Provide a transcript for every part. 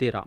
13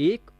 1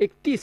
31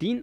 3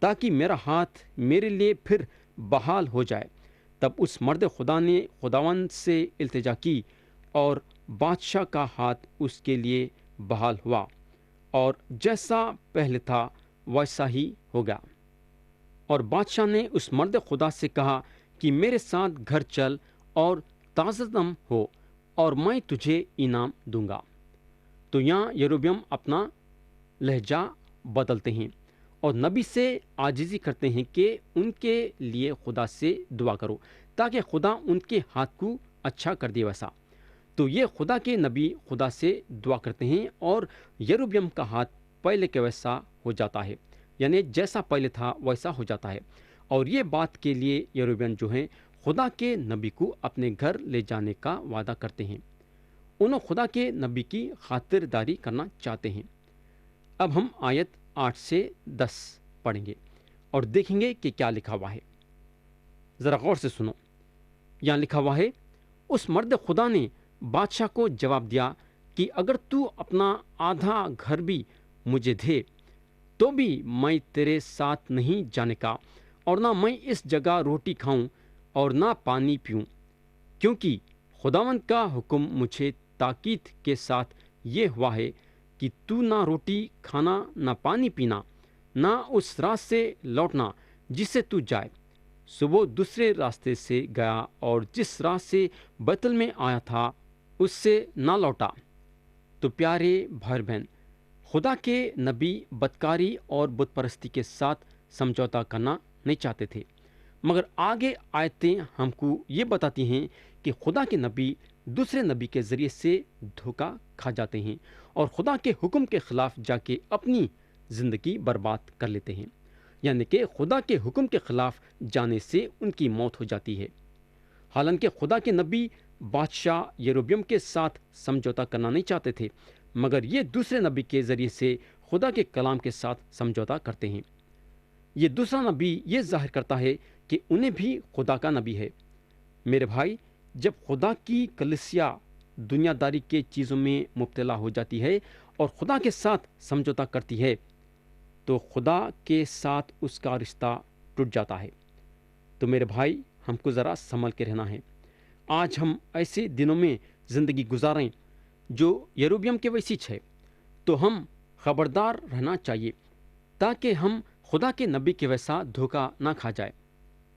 تاکہ میرا ہاتھ میرے لیے پھر بحال ہو جائے۔ تب اس مرد خدا نے خداوند سے التجا کی اور بادشاہ کا ہاتھ اس کے لیے بحال ہوا، اور جیسا پہلے تھا ویسا ہی ہو گیا۔ اور بادشاہ نے اس مرد خدا سے کہا کہ میرے ساتھ گھر چل اور تازہ دم ہو، اور میں تجھے انعام دوں گا۔ تو یہاں یروبیام اپنا لہجہ بدلتے ہیں اور نبی سے عاجزی کرتے ہیں کہ ان کے لیے خدا سے دعا کرو تاکہ خدا ان کے ہاتھ کو اچھا کر دے ویسا۔ تو یہ خدا کے نبی خدا سے دعا کرتے ہیں اور یروبیام کا ہاتھ پہلے کے ویسا ہو جاتا ہے، یعنی جیسا پہلے تھا ویسا ہو جاتا ہے۔ اور یہ بات کے لیے یروبیام جو ہیں خدا کے نبی کو اپنے گھر لے جانے کا وعدہ کرتے ہیں۔ انہوں خدا کے نبی کی خاطرداری کرنا چاہتے ہیں۔ اب ہم آیت 8 سے 10 پڑھیں گے اور دیکھیں گے کہ کیا لکھا ہوا ہے۔ ذرا غور سے سنو۔ یہاں لکھا ہوا ہے، اس مرد خدا نے بادشاہ کو جواب دیا کہ اگر تو اپنا آدھا گھر بھی مجھے دے تو بھی میں تیرے ساتھ نہیں جانے کا، اور نہ میں اس جگہ روٹی کھاؤں اور نہ پانی پیوں، کیونکہ خداوند کا حکم مجھے تاکید کے ساتھ یہ ہوا ہے کہ تو نہ روٹی کھانا نہ پانی پینا، نہ اس راہ سے لوٹنا جس سے تو جائے۔ سو وہ دوسرے راستے سے گیا اور جس راہ سے بیتل میں آیا تھا اس سے نہ لوٹا۔ تو پیارے بھائی بہن، خدا کے نبی بدکاری اور بت پرستی کے ساتھ سمجھوتا کرنا نہیں چاہتے تھے، مگر آگے آیتیں ہم کو یہ بتاتی ہیں کہ خدا کے نبی دوسرے نبی کے ذریعے سے دھوکا کھا جاتے ہیں اور خدا کے حکم کے خلاف جا کے اپنی زندگی برباد کر لیتے ہیں، یعنی کہ خدا کے حکم کے خلاف جانے سے ان کی موت ہو جاتی ہے۔ حالانکہ خدا کے نبی بادشاہ یروبیام کے ساتھ سمجھوتا کرنا نہیں چاہتے تھے، مگر یہ دوسرے نبی کے ذریعے سے خدا کے کلام کے ساتھ سمجھوتا کرتے ہیں۔ یہ دوسرا نبی یہ ظاہر کرتا ہے کہ انہیں بھی خدا کا نبی ہے۔ میرے بھائی، جب خدا کی کلیسیا دنیا داری کے چیزوں میں مبتلا ہو جاتی ہے اور خدا کے ساتھ سمجھوتا کرتی ہے تو خدا کے ساتھ اس کا رشتہ ٹوٹ جاتا ہے۔ تو میرے بھائی، ہم کو ذرا سنبھل کے رہنا ہے۔ آج ہم ایسے دنوں میں زندگی گزاریں جو یروبیام کے ویسی ہے، تو ہم خبردار رہنا چاہیے تاکہ ہم خدا کے نبی کے ویسا دھوکا نہ کھا جائے۔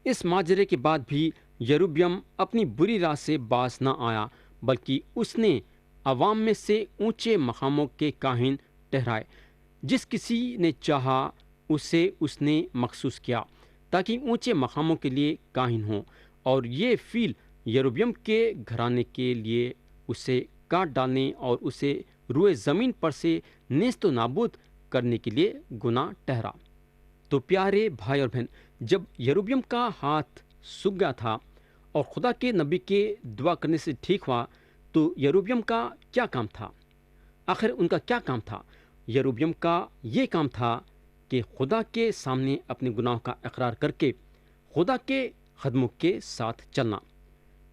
اس ماجرے کے بعد بھی یروبیام اپنی بری راہ سے باز نہ آیا، بلکہ اس نے عوام میں سے اونچے مقاموں کے کاہن ٹھہرائے۔ جس کسی نے چاہا اسے اس نے مخصوص کیا تاکہ اونچے مقاموں کے لیے کاہن ہوں، اور یہ فیل یروبیام کے گھرانے کے لیے اسے کاٹ ڈالنے اور اسے روئے زمین پر سے نیست و نابود کرنے کے لیے گناہ ٹھہرا۔ تو پیارے بھائی اور بہن، جب یروبیام کا ہاتھ سوکھ گیا تھا اور خدا کے نبی کے دعا کرنے سے ٹھیک ہوا، تو یروبیام کا کیا کام تھا؟ آخر ان کا کیا کام تھا؟ یروبیام کا یہ کام تھا کہ خدا کے سامنے اپنے گناہوں کا اقرار کر کے خدا کے خدموں کے ساتھ چلنا۔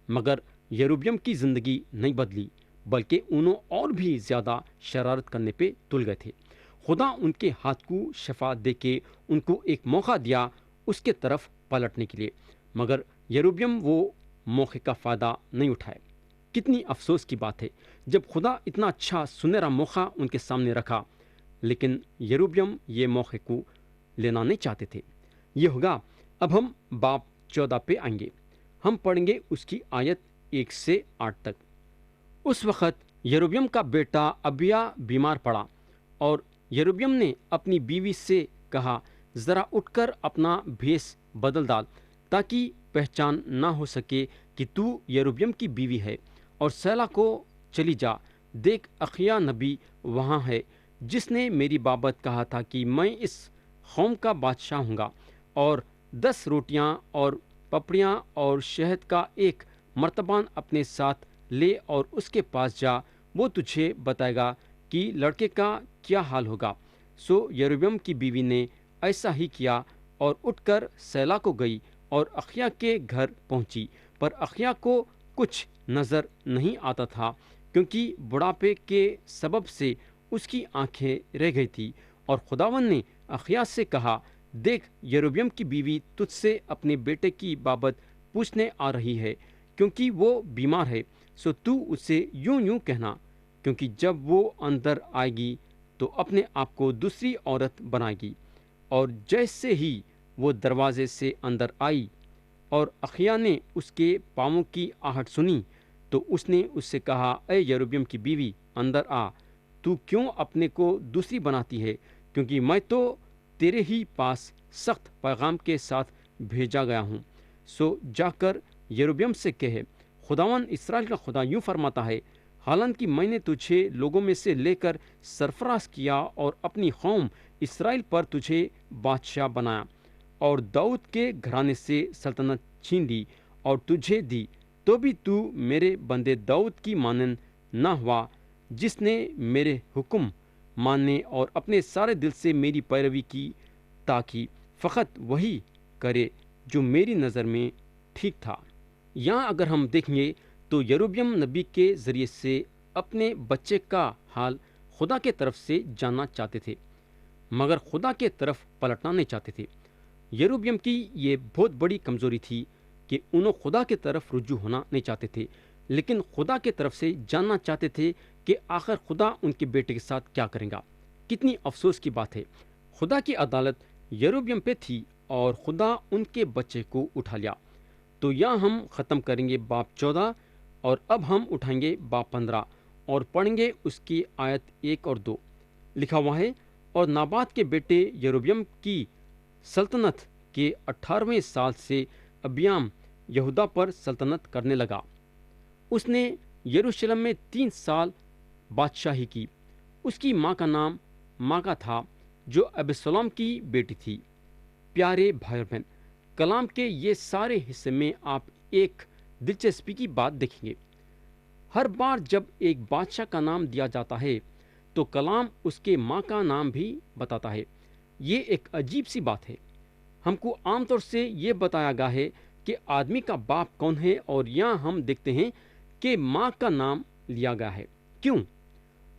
مگر یروبیام کی زندگی نہیں بدلی، بلکہ انہوں اور بھی زیادہ شرارت کرنے پہ تل گئے تھے۔ خدا ان کے ہاتھ کو شفا دے کے ان کو ایک موقع دیا اس کے طرف پلٹنے کے لیے، مگر یروبیام وہ موقع کا فائدہ نہیں اٹھائے۔ کتنی افسوس کی بات ہے جب خدا اتنا اچھا سنہرا موقع ان کے سامنے رکھا، لیکن یروبیام یہ موقع کو لینا نہیں چاہتے تھے۔ یہ ہوگا۔ اب ہم باب 14 پہ آئیں گے۔ ہم پڑھیں گے اس کی آیت 1 سے 8 تک۔ اس وقت یروبیام کا بیٹا ابیا بیمار پڑا، اور یروبیام نے اپنی بیوی سے کہا، ذرا اٹھ کر اپنا بھیس بدل ڈال تاکہ پہچان نہ ہو سکے کہ تو یروبیام کی بیوی ہے، اور سیلا کو چلی جا، دیکھ اخیا نبی وہاں ہے جس نے میری بابت کہا تھا کہ میں اس قوم کا بادشاہ ہوں گا، اور 10 روٹیاں اور پپڑیاں اور شہد کا ایک مرتبان اپنے ساتھ لے اور اس کے پاس جا، وہ تجھے بتائے گا کہ لڑکے کا کیا حال ہوگا۔ سو یروبیام کی بیوی نے ایسا ہی کیا اور اٹھ کر سیلا کو گئی اور اخیا کے گھر پہنچی، پر اخیا کو کچھ نظر نہیں آتا تھا کیونکہ بڑھاپے کے سبب سے اس کی آنکھیں رہ گئی تھی، اور خداوند نے اخیا سے کہا، دیکھ یروبیام کی بیوی تجھ سے اپنے بیٹے کی بابت پوچھنے آ رہی ہے کیونکہ وہ بیمار ہے، سو تو اسے یوں یوں کہنا، کیونکہ جب وہ اندر آئے گی تو اپنے آپ کو دوسری عورت بنائے گی۔ اور جیسے ہی وہ دروازے سے اندر آئی اور اخیا نے اس کے پاؤں کی آہٹ سنی تو اس نے اس سے کہا، اے یروبیام کی بیوی، اندر آ، تو کیوں اپنے کو دوسری بناتی ہے؟ کیونکہ میں تو تیرے ہی پاس سخت پیغام کے ساتھ بھیجا گیا ہوں۔ سو جا کر یروبیام سے کہے، خداوند اسرائیل کا خدا یوں فرماتا ہے، حالانکہ میں نے تجھے لوگوں میں سے لے کر سرفراز کیا اور اپنی قوم اسرائیل پر تجھے بادشاہ بنایا اور داؤد کے گھرانے سے سلطنت چھین لی اور تجھے دی، تو بھی تو میرے بندے داؤد کی مانند نہ ہوا، جس نے میرے حکم ماننے اور اپنے سارے دل سے میری پیروی کی تاکہ فقط وہی کرے جو میری نظر میں ٹھیک تھا۔ یہاں اگر ہم دیکھیں گے تو یروبیام نبی کے ذریعے سے اپنے بچے کا حال خدا کے طرف سے جاننا چاہتے تھے، مگر خدا کے طرف پلٹنا نہیں چاہتے تھے۔ یروبیام کی یہ بہت بڑی کمزوری تھی کہ انہوں خدا کے طرف رجوع ہونا نہیں چاہتے تھے، لیکن خدا کے طرف سے جاننا چاہتے تھے کہ آخر خدا ان کے بیٹے کے ساتھ کیا کرے گا۔ کتنی افسوس کی بات ہے، خدا کی عدالت یروبیام پہ تھی اور خدا ان کے بچے کو اٹھا لیا۔ تو یہاں ہم ختم کریں گے باب 14 اور اب ہم اٹھائیں گے باب 15 اور پڑھیں گے اس کی آیت 1 اور 2۔ لکھا ہوا ہے، اور نابات کے بیٹے یروبیام کی سلطنت کے 18ویں سال سے ابیام یہودا پر سلطنت کرنے لگا۔ اس نے یروشلم میں 3 سال بادشاہی کی۔ اس کی ماں کا نام ماکا تھا جو ابسلام کی بیٹی تھی۔ پیارے بھائی اور بہن، کلام کے یہ سارے حصے میں آپ ایک دلچسپی کی بات دیکھیں گے۔ ہر بار جب ایک بادشاہ کا نام دیا جاتا ہے تو کلام اس کے ماں کا نام بھی بتاتا ہے۔ یہ ایک عجیب سی بات ہے۔ ہم کو عام طور سے یہ بتایا گیا ہے کہ آدمی کا باپ کون ہے، اور یہاں ہم دیکھتے ہیں کہ ماں کا نام لیا گیا ہے۔ کیوں؟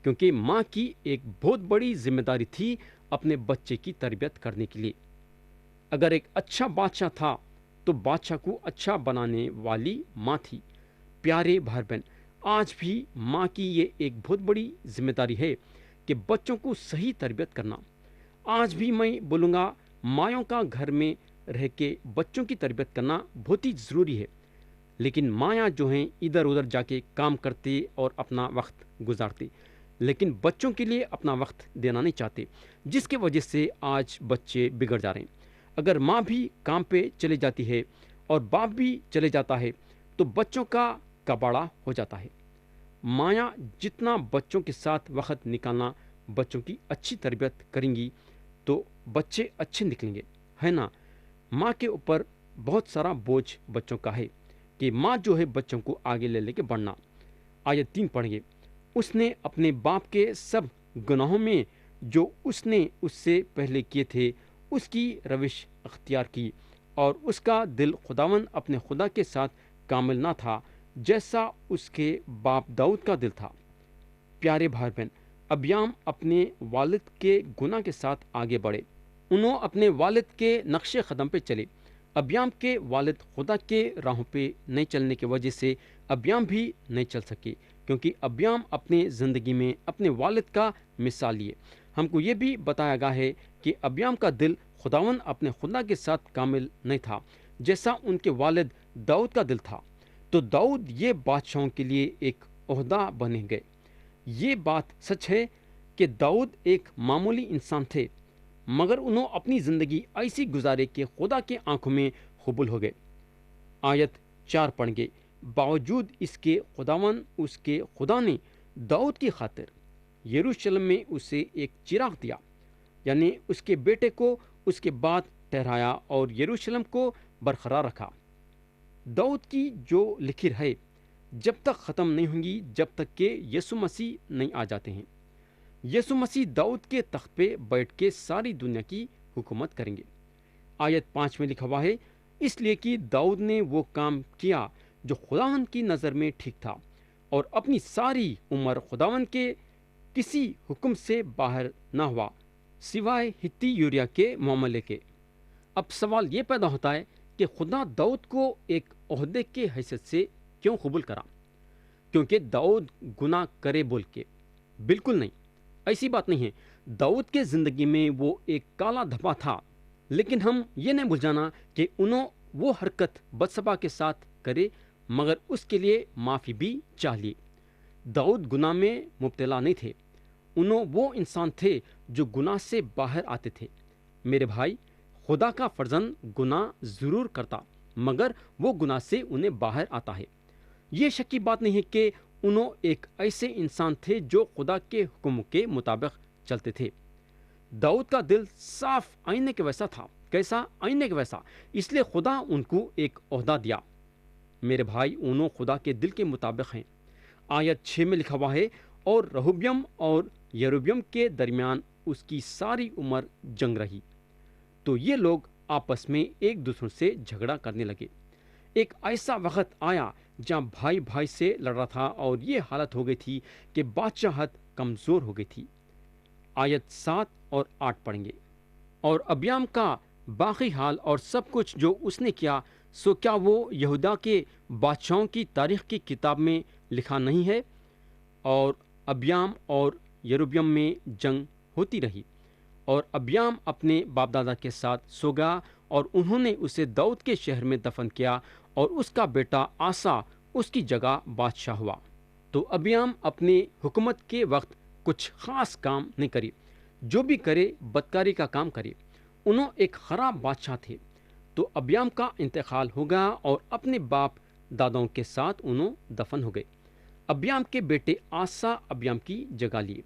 کیونکہ ماں کی ایک بہت بڑی ذمہ داری تھی اپنے بچے کی تربیت کرنے کے لیے۔ اگر ایک اچھا بادشاہ تھا تو بادشاہ کو اچھا بنانے والی ماں تھی۔ پیارے بھائی بہن، آج بھی ماں کی یہ ایک بہت بڑی ذمہ داری ہے کہ بچوں کو صحیح تربیت کرنا۔ آج بھی میں بولوں گا، مایوں کا گھر میں رہ کے بچوں کی تربیت کرنا بہت ہی ضروری ہے، لیکن مایاں جو ہیں ادھر ادھر جا کے کام کرتے اور اپنا وقت گزارتے، لیکن بچوں کے لیے اپنا وقت دینا نہیں چاہتے، جس کی وجہ سے آج بچے بگڑ جا رہے ہیں۔ اگر ماں بھی کام پہ چلے جاتی ہے اور باپ بھی چلے جاتا ہے تو بچوں کا کباڑا ہو جاتا ہے۔ مایاں جتنا بچوں کے ساتھ وقت نکالنا، بچوں کی اچھی تربیت کریں گی تو بچے اچھے نکلیں گے، ہے نا؟ ماں کے اوپر بہت سارا بوجھ بچوں کا ہے کہ ماں جو ہے بچوں کو آگے لے کے بڑھنا۔ آیت 3 پڑھیں گے، اس نے اپنے باپ کے سب گناہوں میں جو اس نے اس سے پہلے کیے تھے اس کی روش اختیار کی، اور اس کا دل خداوند اپنے خدا کے ساتھ کامل نہ تھا جیسا اس کے باپ داؤد کا دل تھا۔ پیارے بھائی بہن، ابیام اپنے والد کے گناہ کے ساتھ آگے بڑھے۔ انہوں اپنے والد کے نقش قدم پہ چلے۔ ابیام کے والد خدا کے راہوں پہ نہیں چلنے کی وجہ سے ابیام بھی نہیں چل سکے، کیونکہ ابیام اپنے زندگی میں اپنے والد کا مثال لیے۔ ہم کو یہ بھی بتایا گیا ہے کہ ابیام کا دل خداوند اپنے خدا کے ساتھ کامل نہیں تھا جیسا ان کے والد داؤد کا دل تھا۔ تو داؤد یہ بادشاہوں کے لیے ایک عہدہ بنے گئے۔ یہ بات سچ ہے کہ داؤد ایک معمولی انسان تھے، مگر انہوں اپنی زندگی ایسی گزارے کہ خدا کے آنکھوں میں قبول ہو گئے۔ آیت 4 پڑھ گے، باوجود اس کے خداوند اس کے خدا نے داؤد کی خاطر یروشلم میں اسے ایک چراغ دیا، یعنی اس کے بیٹے کو اس کے بعد ٹھہرایا اور یروشلم کو برقرار رکھا۔ داؤد کی جو لکیر ہے جب تک ختم نہیں ہوں گی جب تک کہ یسوع مسیح نہیں آ جاتے ہیں۔ یسوع مسیح داؤد کے تخت پہ بیٹھ کے ساری دنیا کی حکومت کریں گے۔ آیت 5 میں لکھا ہوا ہے، اس لیے کہ داؤد نے وہ کام کیا جو خداوند کی نظر میں ٹھیک تھا، اور اپنی ساری عمر خداوند کے کسی حکم سے باہر نہ ہوا سوائے ہتی یوریا کے معاملے کے۔ اب سوال یہ پیدا ہوتا ہے کہ خدا داؤد کو ایک عہدے کے حیثیت سے کیوں قبول کرا؟ کیونکہ داؤد گناہ کرے بول کے؟ بالکل نہیں، ایسی بات نہیں ہے۔ داؤد کے زندگی میں وہ ایک کالا دھبا تھا، لیکن ہم یہ نہیں بھول جانا کہ انہوں وہ حرکت بتسبا کے ساتھ کرے، مگر اس کے لیے معافی بھی چاہیے۔ داؤد گناہ میں مبتلا نہیں تھے، انہوں وہ انسان تھے جو گناہ سے باہر آتے تھے۔ میرے بھائی، خدا کا فرزند گناہ ضرور کرتا، مگر وہ گناہ سے انہیں باہر آتا ہے۔ یہ شک کی بات نہیں ہے کہ انہوں ایک ایسے انسان تھے جو خدا کے حکم کے مطابق چلتے تھے۔ داؤد کا دل صاف آئینے کے ویسا تھا۔ کیسا؟ آئینے کے ویسا۔ اس لیے خدا ان کو ایک عہدہ دیا۔ میرے بھائی، انہوں خدا کے دل کے مطابق ہیں۔ آیت 6 میں لکھا ہوا ہے، اور رہوبیم اور یروبیم کے درمیان اس کی ساری عمر جنگ رہی۔ تو یہ لوگ آپس میں ایک دوسرے سے جھگڑا کرنے لگے۔ ایک ایسا وقت آیا جہاں بھائی بھائی سے لڑ رہا تھا، اور یہ حالت ہو گئی تھی کہ بادشاہت کمزور ہو گئی تھی۔ آیت 7 اور 8 پڑھیں گے۔ اور ابیام کا باقی حال اور سب کچھ جو اس نے کیا، سو کیا وہ یہودا کے بادشاہوں کی تاریخ کی کتاب میں لکھا نہیں ہے؟ اور ابیام اور یروبیم میں جنگ ہوتی رہی، اور ابیام اپنے باپ دادا کے ساتھ سو گیا، اور انہوں نے اسے داؤد کے شہر میں دفن کیا، اور اس کا بیٹا آسا اس کی جگہ بادشاہ ہوا۔ تو ابیام اپنے حکومت کے وقت کچھ خاص کام نہیں کری، جو بھی کرے بدکاری کا کام کرے۔ انہوں ایک خراب بادشاہ تھے۔ تو ابیام کا انتقال ہو گیا، اور اپنے باپ داداؤں کے ساتھ انہوں دفن ہو گئے۔ ابیام کے بیٹے آسا ابیام کی جگہ لیے۔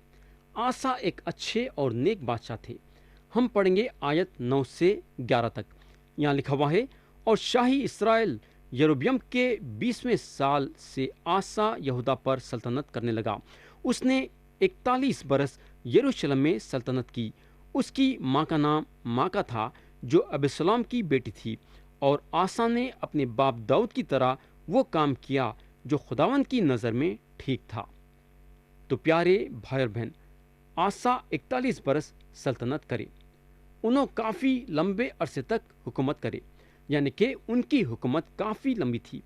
آسا ایک اچھے اور نیک بادشاہ تھے۔ ہم پڑھیں گے آیت 9 سے 11 تک۔ یہاں لکھا ہوا ہے، اور شاہی اسرائیل یروبیم کے 20ویں سال سے آسا یہودا پر سلطنت کرنے لگا۔ اس نے 41 برس یروشلم میں سلطنت کی۔ اس کی ماں کا نام ماکا تھا، جو ابسلام کی بیٹی تھی، اور آسا نے اپنے باپ داؤد کی طرح وہ کام کیا جو خداوند کی نظر میں ٹھیک تھا۔ تو پیارے بھائی اور بہن، آسا 41 برس سلطنت کرے۔ انہوں کافی لمبے عرصے تک حکومت کرے، یعنی کہ ان کی حکومت کافی لمبی تھی۔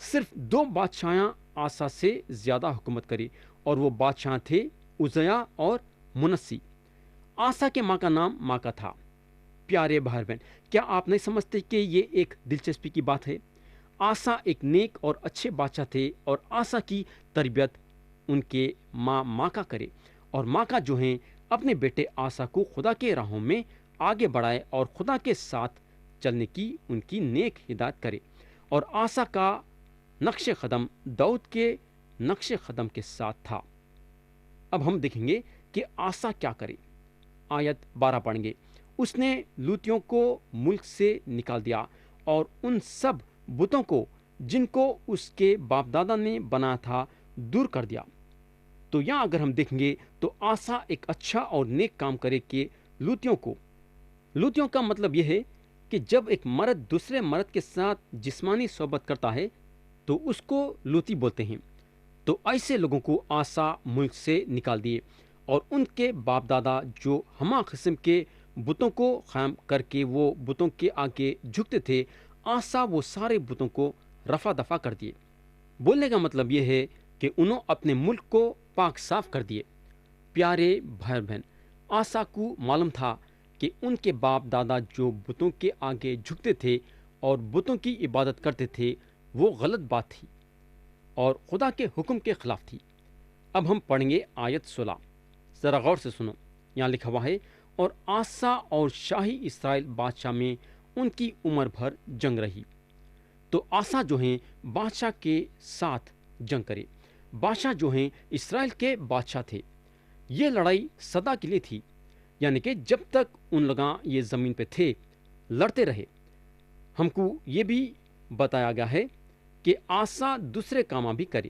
صرف 2 بادشاہاں آسا سے زیادہ حکومت کرے، اور وہ بادشاہ تھے عزیا اور منسی۔ آسا کے ماں کا نام ماکا تھا۔ پیارے بھائی بہن، کیا آپ نہیں سمجھتے کہ یہ ایک دلچسپی کی بات ہے؟ آسا ایک نیک اور اچھے بادشاہ تھے، اور آسا کی تربیت ان کے ماں ماکا کرے، اور ماکا جو ہیں اپنے بیٹے آسا کو خدا کے راہوں میں آگے بڑھائے، اور خدا کے ساتھ چلنے کی ان کی نیک ہدایت کرے۔ اور آسا کا نقش قدم داؤد کے نقش قدم کے ساتھ تھا۔ اب ہم دیکھیں گے کہ آسا کیا کرے۔ آیت 12 پڑھیں گے۔ اس نے لوتیوں کو ملک سے نکال دیا، اور ان سب بتوں کو جن کو اس کے باپ دادا نے بنایا تھا دور کر دیا۔ تو یہاں اگر ہم دیکھیں گے تو آسا ایک اچھا اور نیک کام کرے کہ لوتیوں کا مطلب یہ ہے کہ جب ایک مرد دوسرے مرد کے ساتھ جسمانی صحبت کرتا ہے تو اس کو لوتی بولتے ہیں۔ تو ایسے لوگوں کو آسا ملک سے نکال دیے، اور ان کے باپ دادا جو ہمہ قسم کے بتوں کو قائم کر کے وہ بتوں کے آگے جھکتے تھے، آسا وہ سارے بتوں کو رفع دفع کر دیے۔ بولنے کا مطلب یہ ہے کہ انہوں اپنے ملک کو پاک صاف کر دیے۔ پیارے بھائی بہن، آسا کو معلوم تھا کہ ان کے باپ دادا جو بتوں کے آگے جھکتے تھے اور بتوں کی عبادت کرتے تھے، وہ غلط بات تھی اور خدا کے حکم کے خلاف تھی۔ اب ہم پڑھیں گے آیت 16، ذرا غور سے سنو۔ یہاں لکھا ہوا ہے، اور آسا اور شاہی اسرائیل بادشاہ میں ان کی عمر بھر جنگ رہی۔ تو آسا جو ہیں بادشاہ کے ساتھ جنگ کرے۔ بادشاہ جو ہیں اسرائیل کے بادشاہ تھے۔ یہ لڑائی سدا کے لیے تھی، یعنی کہ جب تک ان لوگاں یہ زمین پہ تھے لڑتے رہے۔ ہم کو یہ بھی بتایا گیا ہے کہ آسا دوسرے کام بھی کرے۔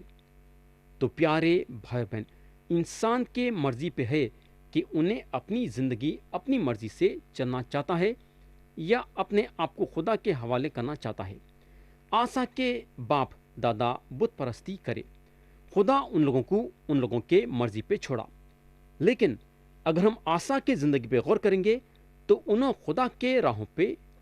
تو پیارے بھائی بہن، انسان کے مرضی پہ ہے کہ انہیں اپنی زندگی اپنی مرضی سے چلنا چاہتا ہے یا اپنے آپ کو خدا کے حوالے کرنا چاہتا ہے۔ آسا کے باپ دادا بت پرستی کرے، خدا ان لوگوں کو ان لوگوں کے مرضی پہ چھوڑا۔ لیکن اگر ہم آسا کی زندگی پہ غور کریں گے تو انہوں خدا کے راہوں پہ